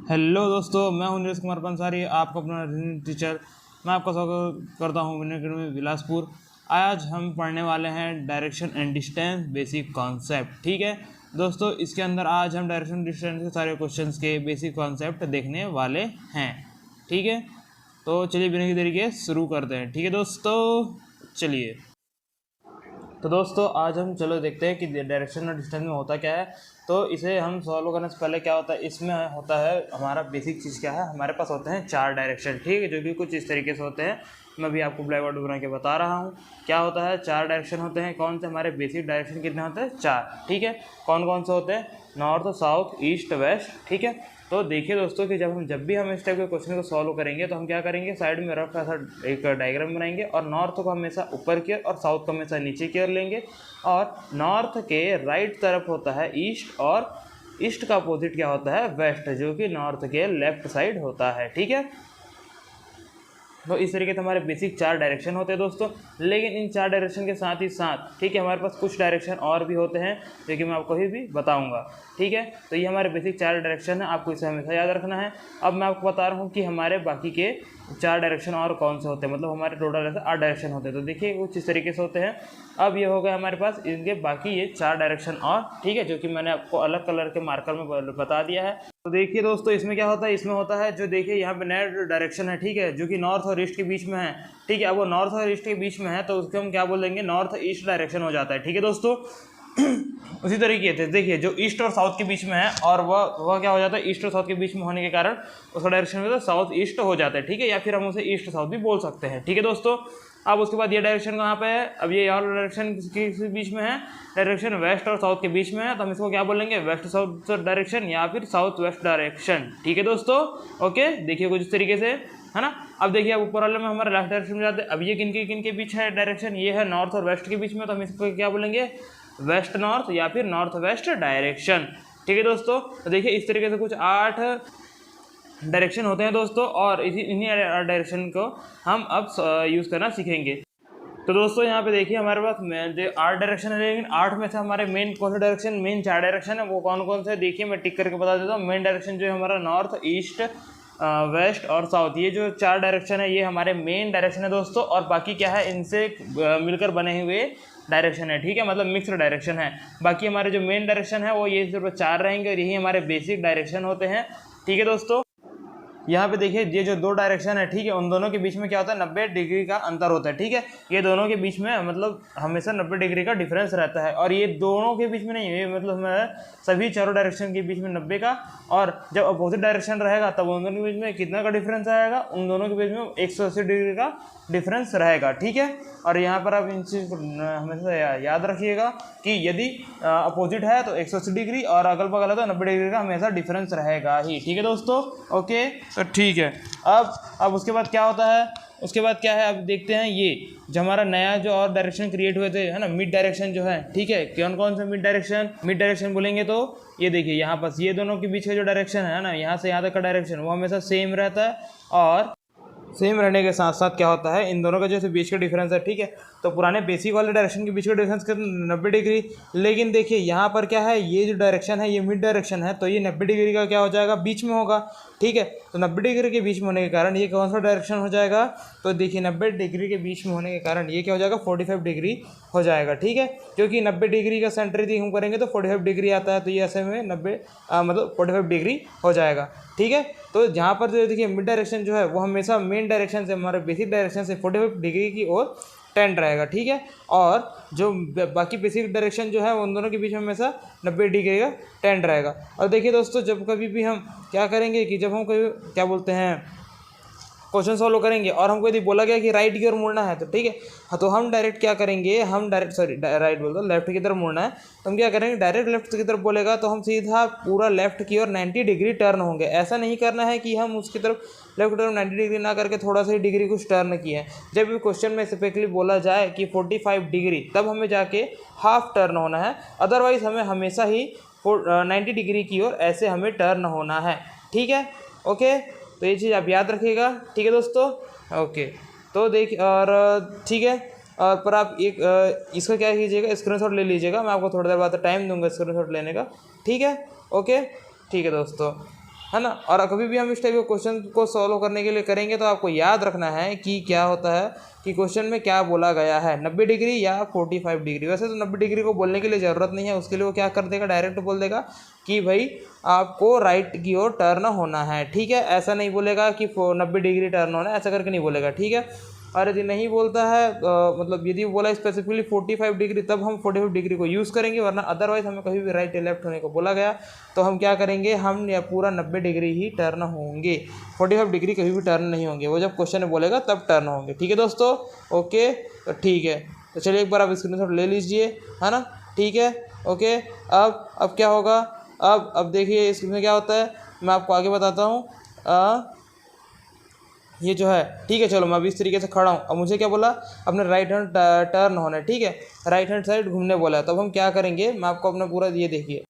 Hello दोस्तों, मैं हूं नीरज कुमार पंसारी, आपका अपना टीचर। मैं आपका स्वागत करता हूं विनय अकेडमी बिलासपुर। आज हम पढ़ने वाले हैं direction and distance basic concept. ठीक है दोस्तों, इसके अंदर आज हम डायरेक्शन डिस्टेंस के सारे क्वेश्चंस के बेसिक कॉन्सेप्ट देखने वाले हैं। ठीक है, तो चलिए बिना की देरी के शुरू करते हैं। ठीक है दोस्तों, चलिए। तो दोस्तों आज हम चलो देखते हैं कि डायरेक्शन और डिस्टेंस में होता क्या है। तो इसे हम सॉल्व करने से पहले क्या होता है, इसमें होता है हमारा बेसिक चीज़ क्या है। हमारे पास होते हैं 4 डायरेक्शन, ठीक है, जो कि कुछ इस तरीके से होते हैं। मैं भी आपको ब्लैक बोर्ड बना के बता रहा हूँ क्या होता है। 4 डायरेक्शन होते हैं। कौन से हमारे बेसिक डायरेक्शन कितने होते हैं? 4। ठीक है, कौन कौन से होते हैं? North, south, east, west. ठीक है, तो देखिए दोस्तों कि जब भी हम इस टाइप के क्वेश्चन को सॉल्व करेंगे तो हम क्या करेंगे, साइड में रफ ऐसा एक डायग्राम बनाएंगे और नॉर्थ को हमेशा ऊपर की ओर और साउथ को हमेशा नीचे की ओर लेंगे। और नॉर्थ के राइट तरफ होता है ईस्ट और ईस्ट का अपोजिट क्या होता है? वेस्ट, जो कि नॉर्थ के लेफ्ट साइड होता है। ठीक है, तो इस तरीके से हमारे बेसिक 4 डायरेक्शन होते हैं दोस्तों। लेकिन इन 4 डायरेक्शन के साथ ही साथ ठीक है हमारे पास कुछ डायरेक्शन और भी होते हैं जो कि मैं आपको भी बताऊंगा। ठीक है, तो ये हमारे बेसिक 4 डायरेक्शन है, आपको इसे हमेशा याद रखना है। अब मैं आपको बता रहा हूँ कि हमारे बाकी के 4 डायरेक्शन और कौन से होते हैं, मतलब हमारे टोटल ऐसे 8 डायरेक्शन होते हैं। तो देखिए कुछ इस तरीके से होते हैं। अब ये हो गया हमारे पास इनके बाकी ये 4 डायरेक्शन और, ठीक है, जो कि मैंने आपको अलग कलर के मार्कर में बता दिया है। तो देखिए दोस्तों इसमें क्या होता है, इसमें होता है जो देखिए यहाँ पे नया डायरेक्शन है, ठीक है, जो कि नॉर्थ और ईस्ट के बीच में है। ठीक है, अब वो नॉर्थ और ईस्ट के बीच में है तो उसको हम क्या बोलेंगे? नॉर्थ ईस्ट डायरेक्शन हो जाता है। ठीक है दोस्तों उसी तरीके से देखिए जो ईस्ट और साउथ के बीच में है और वह क्या हो जाता है, ईस्ट और साउथ के बीच में होने के कारण उसका डायरेक्शन में तो साउथ ईस्ट हो जाता है। ठीक है, या फिर हम उसे ईस्ट साउथ भी बोल सकते हैं। ठीक है दोस्तों, अब उसके बाद ये डायरेक्शन कहाँ पे है? अब ये और डायरेक्शन किसके बीच में है? डायरेक्शन वेस्ट और साउथ के बीच में है, तो हम इसको क्या बोलेंगे? वेस्ट साउथ डायरेक्शन या फिर साउथ वेस्ट डायरेक्शन। ठीक है दोस्तों, ओके, देखिए कुछ इस तरीके से है ना। अब देखिए अब ऊपर वाले में हमारे लेफ्ट डायरेक्शन में जाते हैं। अब ये किन के बीच है डायरेक्शन? ये है नॉर्थ और वेस्ट के बीच में, तो हम इसको क्या बोलेंगे? वेस्ट नॉर्थ या फिर नॉर्थ वेस्ट डायरेक्शन। ठीक है दोस्तों, तो देखिए इस तरीके से कुछ 8 डायरेक्शन होते हैं दोस्तों, और इन्हीं डायरेक्शन को हम अब यूज़ करना सीखेंगे। तो दोस्तों यहाँ पे देखिए हमारे पास 8 डायरेक्शन है, लेकिन 8 में से हमारे मेन कौन से डायरेक्शन, मेन 4 डायरेक्शन है वो कौन कौन से? देखिए मैं टिक करके बता देता हूँ। मेन डायरेक्शन जो है हमारा नॉर्थ, ईस्ट, वेस्ट और साउथ, ये जो 4 डायरेक्शन है ये हमारे मेन डायरेक्शन है दोस्तों। और बाकी क्या है, इनसे मिलकर बने हुए डायरेक्शन है। ठीक है, मतलब मिक्स्ड डायरेक्शन है। बाकी हमारे जो मेन डायरेक्शन है वो ये सिर्फ 4 रहेंगे और यही हमारे बेसिक डायरेक्शन होते हैं। ठीक है दोस्तों, यहाँ पे देखिए ये जो 2 डायरेक्शन है, ठीक है, उन दोनों के बीच में क्या होता है? 90 डिग्री का अंतर होता है। ठीक है, ये दोनों के बीच में मतलब हमेशा 90 डिग्री का डिफरेंस रहता है। और ये दोनों के बीच में नहीं, ये मतलब सभी चारों डायरेक्शन के बीच में 90 का। और जब अपोजिट डायरेक्शन रहेगा तब उन दोनों के बीच में कितना का डिफरेंस आएगा? उन दोनों के बीच में 180 डिग्री का डिफरेंस रहेगा। ठीक है, और यहाँ पर आप इन चीज़ को हमेशा याद रखिएगा कि यदि अपोजिट है तो 180 डिग्री और अगल बगल है तो 90 डिग्री का हमेशा डिफरेंस रहेगा ही। ठीक है दोस्तों, ओके, तो ठीक है। अब उसके बाद क्या होता है? उसके बाद क्या है, अब देखते हैं ये जो हमारा नया जो और डायरेक्शन क्रिएट हुए थे है ना, मिड डायरेक्शन जो है। ठीक है, कौन कौन से मिड डायरेक्शन बोलेंगे तो ये देखिए यहाँ पास ये दोनों के बीच का जो डायरेक्शन है ना, यहाँ से यहाँ तक का डायरेक्शन वो हमेशा सेम रहता है। और सेम रहने के साथ साथ क्या होता है, इन दोनों का जैसे बीच का डिफरेंस है, ठीक है, तो पुराने बेसिक वाले डायरेक्शन के बीच का डिफरेंस कितना? 90 डिग्री। लेकिन देखिए यहाँ पर क्या है, ये जो डायरेक्शन है ये मिड डायरेक्शन है, तो ये 90 डिग्री का क्या हो जाएगा? बीच में होगा। ठीक है, तो 90 डिग्री के बीच में होने के कारण ये कौन सा डायरेक्शन हो जाएगा? तो देखिए 90 डिग्री के बीच में होने के कारण ये क्या हो जाएगा? 45 डिग्री हो जाएगा। ठीक है, क्योंकि 90 डिग्री का सेंटर यदि हम करेंगे तो 45 डिग्री आता है, तो ये ऐसे में 90 मतलब 45 डिग्री हो जाएगा। ठीक है, तो जहाँ पर जो देखिए मिड डायरेक्शन जो है वो हमेशा मेन डायरेक्शन से, हमारे बेसिक डायरेक्शन से 45 डिग्री की ओर टेंड रहेगा। ठीक है, और जो बाकी बेसिक डायरेक्शन जो है उन दोनों के बीच में हमेशा 90 डिग्री का टेंड रहेगा। और देखिए दोस्तों जब कभी भी हम क्या करेंगे कि जब हम कभी क्या बोलते हैं क्वेश्चन सॉल्व करेंगे और हमको यदि बोला गया कि राइट की ओर मुड़ना है तो ठीक है, हाँ, तो हम डायरेक्ट क्या करेंगे, हम डायरेक्ट राइट बोल दो, लेफ्ट की तरफ मुड़ना है तो हम क्या करेंगे, डायरेक्ट लेफ्ट की तरफ बोलेगा तो हम सीधा पूरा लेफ्ट की ओर 90 डिग्री टर्न होंगे। ऐसा नहीं करना है कि हम उसकी तरफ लेफ्ट की तरफ 90 डिग्री ना करके थोड़ा सा ही डिग्री कुछ टर्न किए हैं। जब भी क्वेश्चन में स्पेसिफिकली बोला जाए कि 45 डिग्री तब हमें जाके हाफ टर्न होना है, अदरवाइज हमें हमेशा ही 90 डिग्री की ओर ऐसे हमें टर्न होना है। ठीक है, ओके, तो ये चीज़ आप याद रखिएगा। ठीक है दोस्तों, ओके, तो देख और ठीक है, और पर आप एक इसका क्या कीजिएगा, स्क्रीनशॉट ले लीजिएगा। मैं आपको थोड़ी देर बाद टाइम दूंगा स्क्रीनशॉट लेने का। ठीक है, ओके, ठीक है दोस्तों। है ना। और कभी भी हम इस टाइप के क्वेश्चन को सॉल्व करने के लिए करेंगे तो आपको याद रखना है कि क्या होता है कि क्वेश्चन में क्या बोला गया है, 90 डिग्री या 45 डिग्री। वैसे तो 90 डिग्री को बोलने के लिए ज़रूरत नहीं है, उसके लिए वो क्या कर देगा, डायरेक्ट बोल देगा कि भाई आपको राइट की ओर टर्न होना है, ठीक है। ऐसा नहीं बोलेगा कि 90 डिग्री टर्न होना है, ऐसा करके नहीं बोलेगा, ठीक है। और यदि नहीं बोलता है मतलब यदि बोला स्पेसिफिकली 45 डिग्री तब हम 45 डिग्री को यूज़ करेंगे, वरना अदरवाइज हमें कभी भी राइट या लेफ्ट होने को बोला गया तो हम क्या करेंगे, हम या पूरा 90 डिग्री ही टर्न होंगे, 45 डिग्री कभी भी टर्न नहीं होंगे, वो जब क्वेश्चन बोलेगा तब टर्न होंगे, ठीक है दोस्तों। ओके तो ठीक है, तो चलिए एक बार आप स्क्रीनशॉट ले लीजिए, है ना, ठीक है। ओके अब क्या होगा, अब देखिए इसमें क्या होता है, मैं आपको आगे बताता हूँ। ये जो है, ठीक है, चलो मैं अभी इस तरीके से खड़ा हूँ। अब मुझे क्या बोला, अपने राइट हैंड टर्न होना है, ठीक है, राइट हैंड साइड घूमने बोला है। तब हम क्या करेंगे, मैं आपको अपना पूरा ये देखिए,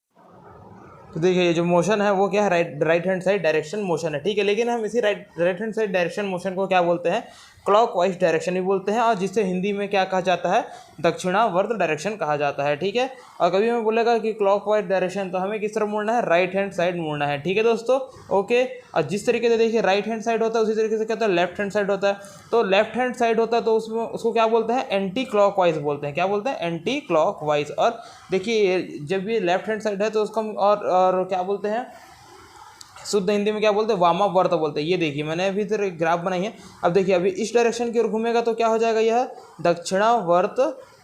तो देखिए ये जो मोशन है वो क्या है, right hand side direction motion है, ठीक है। लेकिन हम इसी right hand side direction motion को क्या बोलते हैं, क्लॉकवाइज डायरेक्शन भी बोलते हैं, और जिसे हिंदी में क्या कहा जाता है, दक्षिणावर्त डायरेक्शन कहा जाता है, ठीक है। और कभी हमें बोलेगा कि क्लॉकवाइज डायरेक्शन तो हमें किस तरफ मुड़ना है, राइट हैंड साइड मुड़ना है, ठीक है दोस्तों। ओके, और जिस तरीके से देखिए राइट हैंड साइड होता है उसी तरीके से क्या होता है, लेफ्ट हैंड साइड होता है। तो लेफ्ट हैंड साइड होता है तो उसमें उसको क्या बोलते हैं, एंटी क्लॉकवाइज बोलते हैं, क्या बोलते हैं, एंटी क्लॉकवाइज। और देखिए जब ये लेफ्ट हैंड साइड है तो उसको हम और क्या बोलते हैं, शुद्ध हिंदी में क्या बोलते हैं, वामावर्त बोलते हैं। ये देखिए मैंने अभी इधर एक ग्राफ बनाई है, अब देखिए अभी इस डायरेक्शन की ओर घूमेगा तो क्या हो जाएगा, यह दक्षिणावर्त,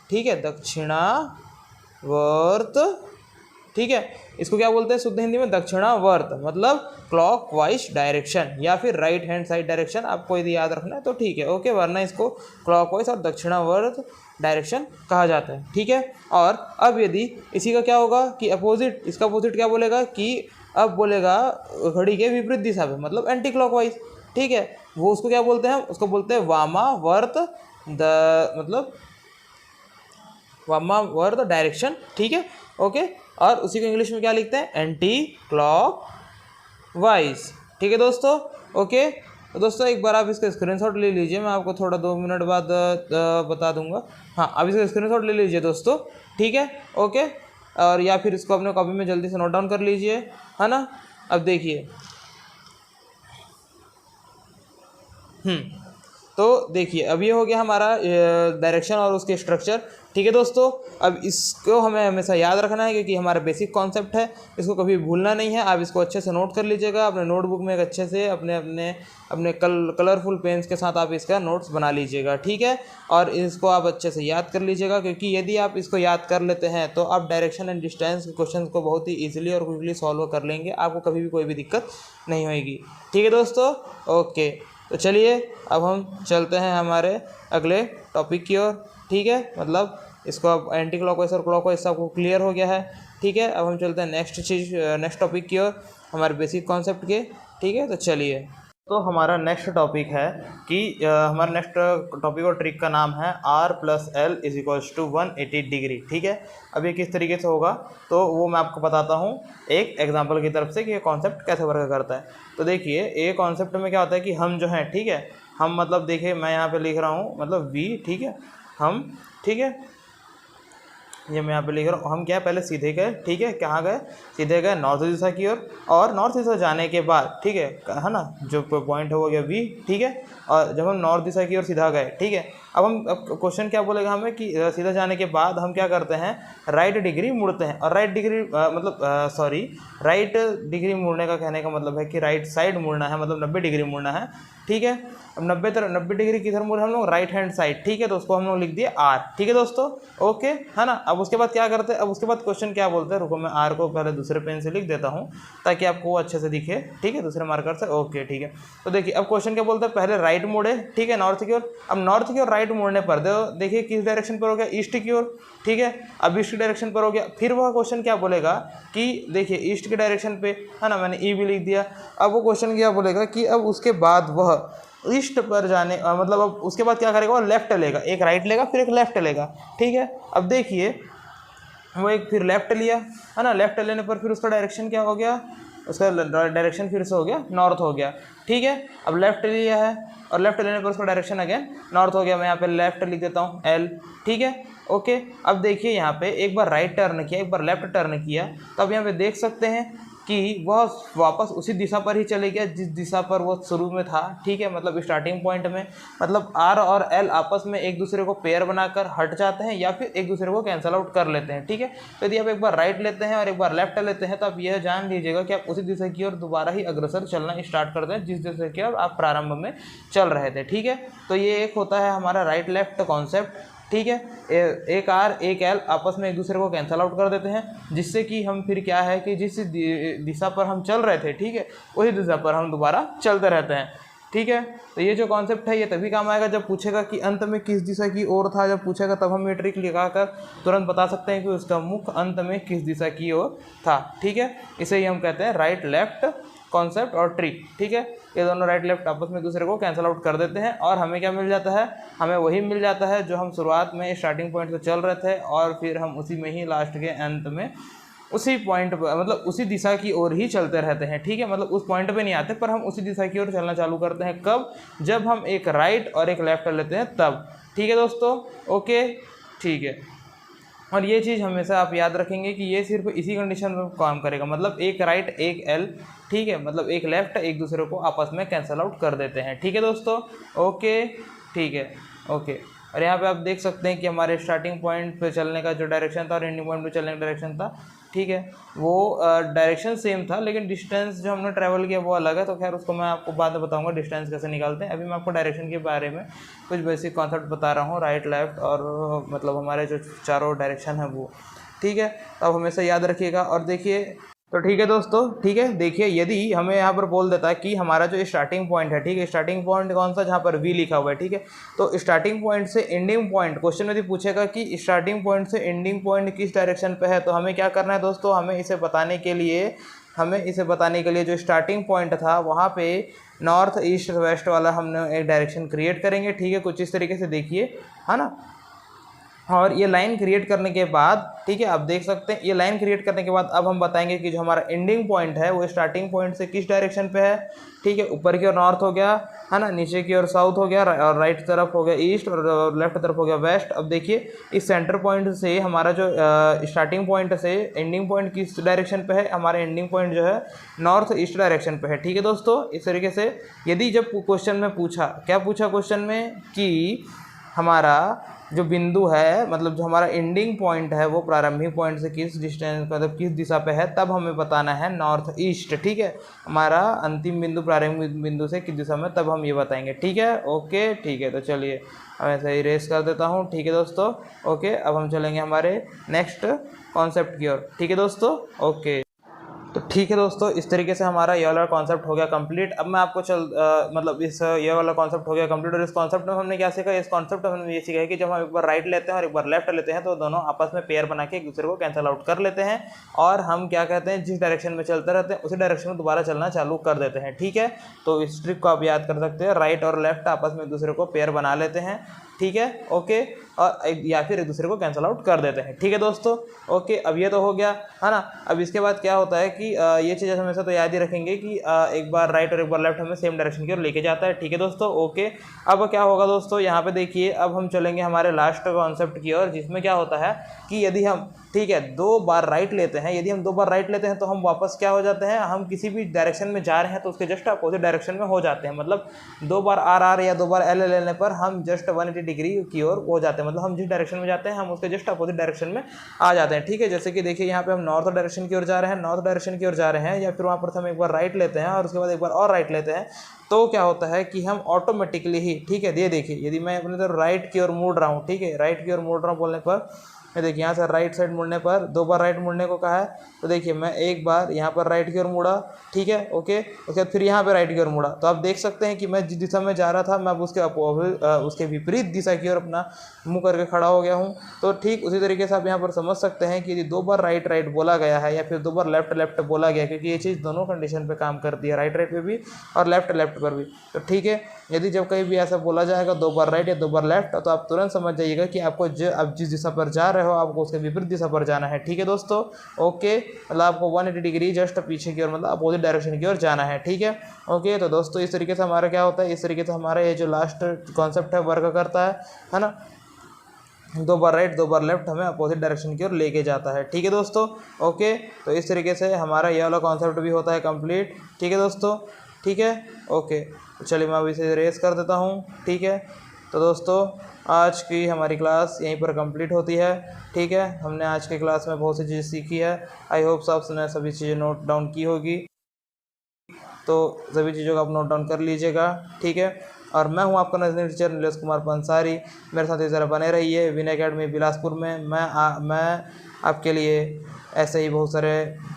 ठीक है, दक्षिणावर्त, ठीक है। इसको क्या बोलते हैं शुद्ध हिंदी में, दक्षिणावर्त, मतलब क्लॉकवाइज डायरेक्शन या फिर राइट हैंड साइड डायरेक्शन, आपको यदि याद रखना है तो ठीक है, ओके, वरना इसको क्लॉकवाइज और दक्षिणावर्त डायरेक्शन कहा जाता है, ठीक है। और अब यदि इसी का क्या होगा कि अपोजिट, इसका अपोजिट क्या बोलेगा कि अब बोलेगा घड़ी के विपरीत दिशा में, मतलब एंटी क्लॉकवाइज, ठीक है, वो उसको क्या बोलते हैं, उसको बोलते हैं वामावर्त मतलब वामावर्त डायरेक्शन, ठीक है, ओके। और उसी को इंग्लिश में क्या लिखते हैं, एंटी क्लॉकवाइज, ठीक है दोस्तों। ओके तो दोस्तों एक बार आप इसका स्क्रीनशॉट ले लीजिए, मैं आपको थोड़ा 2 मिनट बाद बता दूंगा। हाँ, अब इसका स्क्रीनशॉट ले लीजिए दोस्तों, ठीक है, ओके। और या फिर इसको अपने कॉपी में जल्दी से नोट डाउन कर लीजिए, है ना। अब देखिए तो देखिए अब ये हो गया हमारा डायरेक्शन और उसके स्ट्रक्चर, ठीक है दोस्तों। अब इसको हमें हमेशा याद रखना है क्योंकि हमारा बेसिक कॉन्सेप्ट है, इसको कभी भूलना नहीं है। आप इसको अच्छे से नोट कर लीजिएगा अपने नोटबुक में, एक अच्छे से अपने कलरफुल पेन्स के साथ आप इसका नोट्स बना लीजिएगा, ठीक है। और इसको आप अच्छे से याद कर लीजिएगा क्योंकि यदि आप इसको याद कर लेते हैं तो आप डायरेक्शन एंड डिस्टेंस के क्वेश्चन को बहुत ही ईजिली और क्विकली सॉल्व कर लेंगे, आपको कभी भी कोई भी दिक्कत नहीं होगी, ठीक है दोस्तों। ओके तो चलिए अब हम चलते हैं हमारे अगले टॉपिक की ओर, ठीक है, मतलब इसको अब एंटी क्लॉकवाइज और क्लॉकवाइज सबको क्लियर हो गया है, ठीक है। अब हम चलते हैं नेक्स्ट टॉपिक की ओर, हमारे बेसिक कॉन्सेप्ट के, ठीक है। तो चलिए, तो हमारा नेक्स्ट टॉपिक है कि हमारा नेक्स्ट टॉपिक और ट्रिक का नाम है R+L = 180 डिग्री, ठीक है। अब ये किस तरीके से होगा तो वो मैं आपको बताता हूँ एक एग्जांपल की तरफ से कि ये कॉन्सेप्ट कैसे वर्क करता है। तो देखिए ये कॉन्सेप्ट में क्या होता है कि हम जो हैं, ठीक है, हम मतलब देखिए मैं यहाँ पे लिख रहा हूँ मतलब V, ठीक है, हम, ठीक है, ये मैं यहाँ पे लिख रहा हूँ, हम क्या पहले सीधे गए, ठीक है, कहाँ गए, सीधे गए नॉर्थ दिशा की ओर, और नॉर्थ दिशा जाने के बाद, ठीक है ना, जो पॉइंट हो गया V, ठीक है। और जब हम नॉर्थ दिशा की ओर सीधा गए, ठीक है, अब क्वेश्चन क्या बोलेगा हमें कि सीधा जाने के बाद हम क्या करते हैं, राइट डिग्री मुड़ते हैं। और राइट डिग्री राइट डिग्री मुड़ने का कहने का मतलब है कि राइट साइड मुड़ना है, मतलब 90 डिग्री मुड़ना है, ठीक है। अब 90 डिग्री किधर मुड़े हम लोग, राइट हैंड साइड, ठीक है, तो उसको हम लोग लिख दिए R, ठीक है दोस्तों, ओके, है ना। अब उसके बाद क्या करते हैं, अब उसके बाद क्वेश्चन क्या बोलते हैं, रुको मैं R को पहले दूसरे पेन से लिख देता हूँ ताकि आपको अच्छे से दिखे, ठीक है, दूसरे मार्कर से, ओके, ठीक है। तो देखिए अब क्वेश्चन क्या बोलते हैं, पहले राइट मुड़े, ठीक है, नॉर्थ की ओर। अब नॉर्थ की ओर राइट मुड़ने पर देखिए किस डायरेक्शन पर हो गया, ईस्ट की ओर, ठीक है। अब ईस्ट की डायरेक्शन पर हो गया, फिर वह क्वेश्चन क्या बोलेगा कि देखिए ईस्ट के डायरेक्शन पे, है ना, मैंने ई भी लिख दिया। अब वो क्वेश्चन क्या बोलेगा कि अब उसके बाद वह ईस्ट पर जाने मतलब अब उसके बाद क्या करेगा, वो लेफ्ट लेगा, एक राइट लेगा फिर एक लेफ्ट लेगा, ठीक है। अब देखिए वो एक फिर लेफ्ट लिया, है ना, लेफ्ट लेने पर फिर उसका डायरेक्शन क्या हो गया, उसका डायरेक्शन फिर से हो गया नॉर्थ हो गया, ठीक है। अब लेफ्ट लिया है और लेफ्ट लेने पर उसका डायरेक्शन अगेन नॉर्थ हो गया, मैं यहाँ पे लेफ्ट लिख देता हूँ L, ठीक है, ओके। अब देखिए यहाँ पे एक बार राइट टर्न किया, एक बार लेफ्ट टर्न किया, तो अब यहाँ पे देख सकते हैं कि वह वापस उसी दिशा पर ही चले गया जिस दिशा पर वो शुरू में था, ठीक है, मतलब स्टार्टिंग पॉइंट में। मतलब आर और एल आपस में एक दूसरे को पेयर बनाकर हट जाते हैं या फिर एक दूसरे को कैंसिल आउट कर लेते हैं, ठीक है। तो यदि आप एक बार राइट लेते हैं और एक बार लेफ्ट लेते हैं तो आप यह जान लीजिएगा कि आप उसी दिशा की ओर दोबारा ही अग्रसर चलना स्टार्ट करते हैं जिस दिशा की ओर आप प्रारंभ में चल रहे थे, ठीक है। तो ये एक होता है हमारा राइट लेफ्ट कॉन्सेप्ट, ठीक है। एक आर एक एल आपस में एक दूसरे को कैंसिल आउट कर देते हैं, जिससे कि हम फिर क्या है कि जिस दिशा पर हम चल रहे थे, ठीक है, उसी दिशा पर हम दोबारा चलते रहते हैं, ठीक है। तो ये जो कॉन्सेप्ट है ये तभी काम आएगा जब पूछेगा कि अंत में किस दिशा की ओर था। जब पूछेगा तब हम ये ट्रिक लगाकर तुरंत बता सकते हैं कि उसका मुख अंत में किस दिशा की ओर था, ठीक है। इसे ही हम कहते हैं राइट लेफ्ट कॉन्सेप्ट और ट्रिक, ठीक है। ये दोनों राइट लेफ्ट आपस में दूसरे को कैंसिल आउट कर देते हैं और हमें क्या मिल जाता है, हमें वही मिल जाता है जो हम शुरुआत में स्टार्टिंग पॉइंट से चल रहे थे और फिर हम उसी में ही लास्ट के अंत में उसी पॉइंट पर मतलब उसी दिशा की ओर ही चलते रहते हैं, ठीक है। मतलब उस पॉइंट पे नहीं आते पर हम उसी दिशा की ओर चलना चालू करते हैं। कब? जब हम एक राइट और एक लेफ्ट लेते हैं तब, ठीक है दोस्तों। ओके, ठीक है। और ये चीज़ हमेशा आप याद रखेंगे कि ये सिर्फ इसी कंडीशन में काम करेगा, मतलब एक राइट एक एल, ठीक है, मतलब एक लेफ्ट एक दूसरे को आपस में कैंसिल आउट कर देते हैं, ठीक है दोस्तों। ओके, ठीक है, ओके। और यहाँ पे आप देख सकते हैं कि हमारे स्टार्टिंग पॉइंट पे चलने का जो डायरेक्शन था और एंडिंग पॉइंट पे चलने का डायरेक्शन था, ठीक है, वो डायरेक्शन सेम था लेकिन डिस्टेंस जो हमने ट्रैवल किया वो अलग है। तो खैर उसको मैं आपको बाद में बताऊंगा डिस्टेंस कैसे निकालते हैं। अभी मैं आपको डायरेक्शन के बारे में कुछ बेसिक कॉन्सेप्ट बता रहा हूँ, राइट लेफ्ट और मतलब हमारे जो चारों डायरेक्शन है वो, ठीक है। तो आप हमेशा याद रखिएगा। और देखिए, तो ठीक है दोस्तों, ठीक है, देखिए यदि हमें यहाँ पर बोल देता है कि हमारा जो स्टार्टिंग पॉइंट है, ठीक है, स्टार्टिंग पॉइंट कौन सा, जहाँ पर वी लिखा हुआ है, ठीक है। तो स्टार्टिंग पॉइंट से एंडिंग पॉइंट, क्वेश्चन यदि पूछेगा कि स्टार्टिंग पॉइंट से एंडिंग पॉइंट किस डायरेक्शन पे है, तो हमें क्या करना है दोस्तों, हमें इसे बताने के लिए जो स्टार्टिंग पॉइंट था वहाँ पे नॉर्थ ईस्ट वेस्ट वाला हमने एक डायरेक्शन क्रिएट करेंगे, ठीक है, कुछ इस तरीके से देखिए, है ना। और ये लाइन क्रिएट करने के बाद, ठीक है, आप देख सकते हैं ये लाइन क्रिएट करने के बाद अब हम बताएंगे कि जो हमारा एंडिंग पॉइंट है वो स्टार्टिंग पॉइंट से किस डायरेक्शन पे है, ठीक है। ऊपर की ओर नॉर्थ हो गया, है ना, नीचे की ओर साउथ हो गया, और राइट तरफ हो गया ईस्ट और लेफ्ट तरफ हो गया वेस्ट। अब देखिए इस सेंटर पॉइंट से हमारा जो स्टार्टिंग पॉइंट से एंडिंग पॉइंट किस डायरेक्शन पे है, हमारा एंडिंग पॉइंट जो है नॉर्थ ईस्ट डायरेक्शन पे है, ठीक है दोस्तों। इस तरीके से यदि जब क्वेश्चन में पूछा, क्या पूछा क्वेश्चन में कि हमारा जो बिंदु है, मतलब जो हमारा एंडिंग पॉइंट है वो प्रारंभिक पॉइंट से किस डिस्टेंस मतलब किस दिशा पे है, तब हमें बताना है नॉर्थ ईस्ट, ठीक है। हमारा अंतिम बिंदु प्रारंभिक बिंदु से किस दिशा में, तब हम ये बताएंगे, ठीक है। ओके, ठीक है। तो चलिए मैं ऐसे ही रेस कर देता हूँ, ठीक है दोस्तों। ओके, अब हम चलेंगे हमारे नेक्स्ट कॉन्सेप्ट की ओर, ठीक है दोस्तों। ओके, तो ठीक है दोस्तों, इस तरीके से हमारा ये वाला कॉन्सेप्ट हो गया कंप्लीट। अब मैं आपको मतलब इस ये वाला कॉन्सेप्ट हो गया कंप्लीट। और इस कॉन्सेप्ट में हमने क्या सीखा, इस कॉन्सेप्ट में हमने ये सीखा है कि जब हम एक बार राइट लेते हैं और एक बार लेफ्ट लेते हैं तो दोनों आपस में पेयर बना के एक दूसरे को कैंसिल आउट कर लेते हैं और हम क्या कहते हैं, जिस डायरेक्शन में चलते रहते हैं उसी डायरेक्शन में दोबारा चलना चालू कर देते हैं, ठीक है। तो इस ट्रिक को आप याद कर सकते हैं, राइट और लेफ्ट आपस में एक दूसरे को पेयर बना लेते हैं, ठीक है। ओके, और या फिर एक दूसरे को कैंसिल आउट कर देते हैं, ठीक है दोस्तों। ओके, अब ये तो हो गया, है ना। अब इसके बाद क्या होता है कि ये चीज़ हमेशा तो याद ही रखेंगे कि एक बार राइट और एक बार लेफ्ट हमें सेम डायरेक्शन की ओर लेके जाता है, ठीक है दोस्तों। ओके, अब क्या होगा दोस्तों, यहाँ पे देखिए अब हम चलेंगे हमारे लास्ट कॉन्सेप्ट की ओर, जिसमें क्या होता है कि यदि हम, ठीक है, 2 बार राइट लेते हैं, यदि हम 2 बार राइट लेते हैं तो हम वापस क्या हो जाते हैं, हम किसी भी डायरेक्शन में जा रहे हैं तो उसके जस्ट अपोजिट डायरेक्शन में हो जाते हैं। मतलब 2 बार आर या 2 बार एल लेने पर हम जस्ट 180 डिग्री की ओर हो जाते हैं, मतलब हम जिस डायरेक्शन में जाते हैं हम उसके जस्ट अपोजिट डायरेक्शन में आ जाते हैं, ठीक है। जैसे कि देखिए यहाँ पे हम नॉर्थ डायरेक्शन की ओर जा रहे हैं, नॉर्थ डायरेक्शन की ओर जा रहे हैं, या फिर वहाँ पर हम एक बार राइट लेते हैं और उसके बाद एक बार और राइट लेते हैं, तो क्या होता है कि हम ऑटोमेटिकली ही, ठीक है, ये देखिए यदि मैं अपने तरफ राइट की ओर मुड़ रहा हूँ, ठीक है, राइट की ओर मुड़ रहा हूँ बोलने पर मैं देखिए यहाँ से राइट साइड मुड़ने पर 2 बार राइट मुड़ने को कहा है, तो देखिए मैं एक बार यहाँ पर राइट की ओर मुड़ा, ठीक है। ओके, उसके बाद फिर यहाँ पे राइट की ओर मुड़ा, तो आप देख सकते हैं कि मैं जिस दिशा में जा रहा था मैं अब उसके विपरीत दिशा की ओर अपना मुँह करके खड़ा हो गया हूँ। तो ठीक उसी तरीके से आप यहाँ पर समझ सकते हैं कि यदि 2 बार राइट बोला गया है या फिर 2 बार लेफ्ट बोला गया, क्योंकि ये चीज़ दोनों कंडीशन पर काम करती है, राइट पे भी और लेफ्ट पर भी। तो ठीक है, यदि जब कहीं भी ऐसा बोला जाएगा 2 बार राइट या 2 बार लेफ्ट, तो आप तुरंत समझ जाइएगा कि आपको आप जिस दिशा पर जा रहे हो आपको उसके विपरीत दिशा पर जाना है, ठीक है दोस्तों। ओके, मतलब आपको 180 डिग्री जस्ट पीछे की ओर, मतलब अपोजिट डायरेक्शन की ओर जाना है, ठीक है। ओके, तो दोस्तों इस तरीके से हमारा क्या होता है, इस तरीके से हमारा ये जो लास्ट कॉन्सेप्ट है वर्क करता है ना। 2 बार राइट 2 बार लेफ्ट हमें अपोजिट डायरेक्शन की ओर लेके जाता है। ठीक है दोस्तों, ओके। तो इस तरीके से हमारा ये वाला कॉन्सेप्ट भी होता है कंप्लीट। ठीक है दोस्तों, ठीक है, ओके। तो चलिए मैं अभी इसे रेस कर देता हूँ। ठीक है, तो दोस्तों आज की हमारी क्लास यहीं पर कंप्लीट होती है। ठीक है, हमने आज की क्लास में बहुत सी चीज़ें सीखी है। आई होप आपने सभी चीज़ें नोट डाउन की होगी, तो सभी चीज़ों को आप नोट डाउन कर लीजिएगा। ठीक है, और मैं हूं आपका नजदीक टीचर नीलेश कुमार पंसारी। मेरे साथ इस तरह बने रहिए विनय अकेडमी बिलासपुर में। मैं आपके लिए ऐसे ही बहुत सारे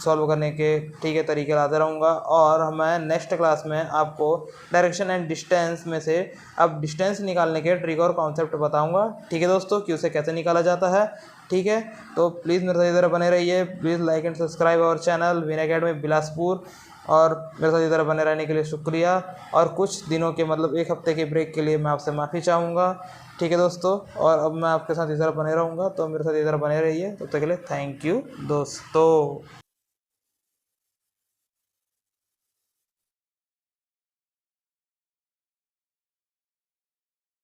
सॉल्व करने के ठीक है तरीके लाते रहूँगा, और मैं नेक्स्ट क्लास में आपको डायरेक्शन एंड डिस्टेंस में से अब डिस्टेंस निकालने के ट्रिक और कॉन्सेप्ट बताऊँगा। ठीक है दोस्तों, कि उसे कैसे निकाला जाता है। ठीक है, तो प्लीज़ मेरे साथ इस तरह बने रहिए। Please like and subscribe our channel Vinay academy Bilaspur. और मेरे साथ इस तरह बने रहने के लिए शुक्रिया। और कुछ दिनों के मतलब 1 हफ्ते के ब्रेक के लिए मैं आपसे माफ़ी चाहूँगा। ठीक है दोस्तों, और अब मैं आपके साथ इस तरह बने रहूँगा, तो मेरे साथ इस तरह बने रहिए। तब तक के लिए थैंक यू दोस्तों।